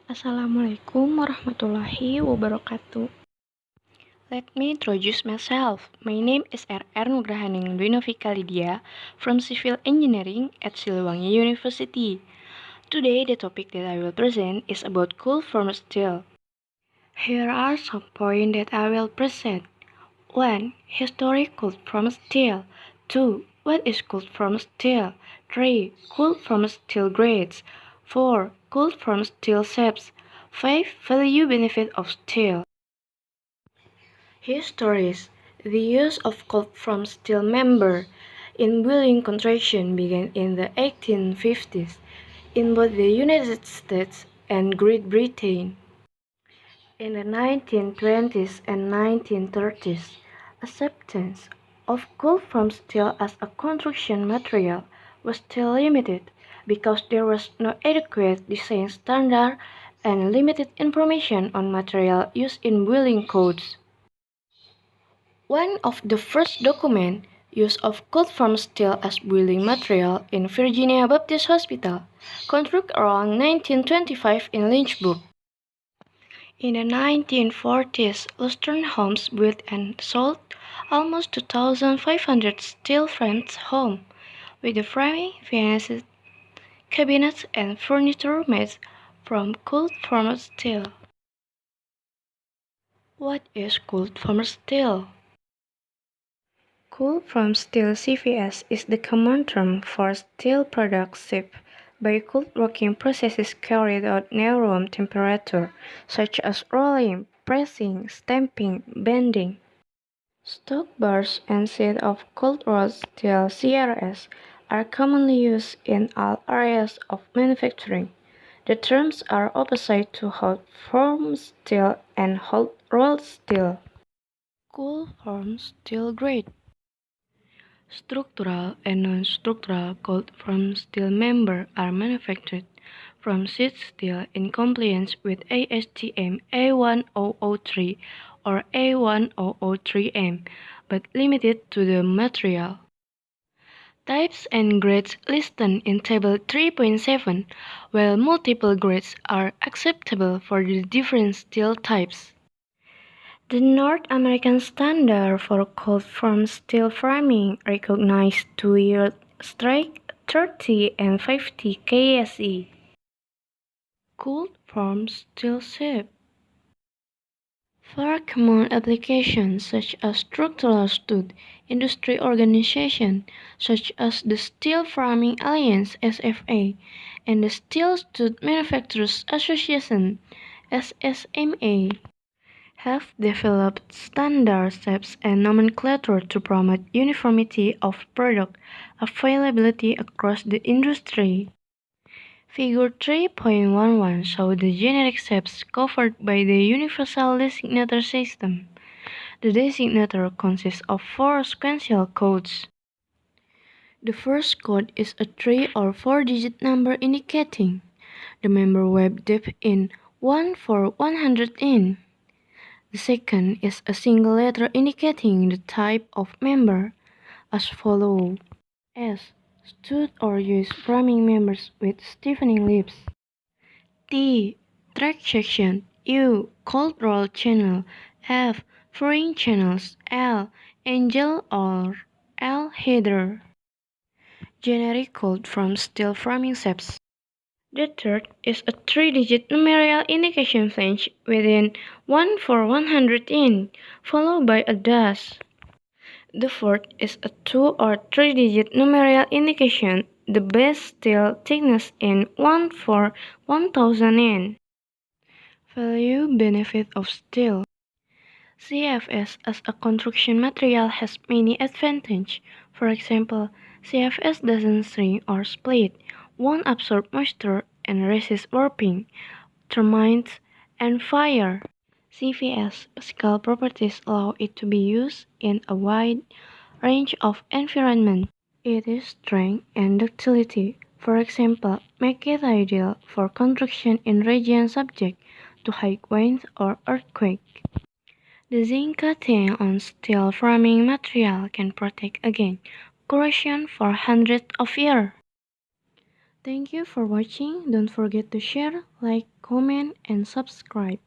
Assalamualaikum warahmatullahi wabarakatuh. Let me introduce myself. My name is R.R. Nugrahaning Novika Lidya from Civil Engineering at Siliwangi University. Today, the topic that I will present is about cold formed steel. Here are some points that I will present. 1. History cold formed steel. 2. What is cold formed steel? 3. Cold formed steel grades. 4. Cold formed steel shapes. 5. Value benefit of steel. Histories. The use of cold formed steel member in building construction began in the 1850s in both the United States and Great Britain. In the 1920s and 1930s, acceptance of cold formed steel as a construction material was still limited because there was no adequate design standard and limited information on material used in building codes. One of the first documents use of cold formed steel as building material in Virginia Baptist Hospital, constructed around 1925 in Lynchburg. In the 1940s, Western homes built and sold almost 2,500 steel framed homes, with the framing, finished cabinets, and furniture made from cold formed steel. What is cold formed steel? Cold formed steel (CFS) is the common term for steel products shaped by cold working processes carried out near room temperature, such as rolling, pressing, stamping, bending. Stock bars and sheets of cold rolled steel (CRS) are commonly used in all areas of manufacturing. The terms are opposite to hot formed steel and hot rolled steel. Cold formed steel grade. Structural and non-structural cold formed steel members are manufactured from sheet steel in compliance with ASTM A1003 or A1003M, but limited to the material. Types and grades listed in Table 3.7, while multiple grades are acceptable for the different steel types. The North American standard for cold formed steel framing recognizes 2-year strike, 30 and 50 KSE. Cold formed steel shape. For common applications such as structural stud, industry organizations such as the Steel Framing Alliance (SFA) and the Steel Stud Manufacturers Association (SSMA) have developed standard shapes and nomenclature to promote uniformity of product availability across the industry. Figure 3.11 shows the generic shapes covered by the Universal Designator System. The designator consists of 4 sequential codes. The first code is a 3 or 4-digit number indicating the member web depth in 1 for 100 in. The second is a single letter indicating the type of member, as follows: S. Stud or used framing members with stiffening lips. T. Track section. U. Cold roll channel. F. Furring channels. L. Angel or L. Header. Generic code from steel framing shapes. The third is a 3-digit numerical indication flange within 1 for 100 in, followed by a dash. The fourth is a 2 or 3-digit numerical indication, the base steel thickness in 1 for 1000 in. Value benefit of steel. CFS as a construction material has many advantages. For example, CFS doesn't shrink or split, won't absorb moisture, and resists warping, termites, and fire. CFS physical properties allow it to be used in a wide range of environments. Its strength and ductility, for example, make it ideal for construction in regions subject to high winds or earthquakes. The zinc content on steel framing material can protect against corrosion for hundreds of years. Thank you for watching. Don't forget to share, like, comment, and subscribe.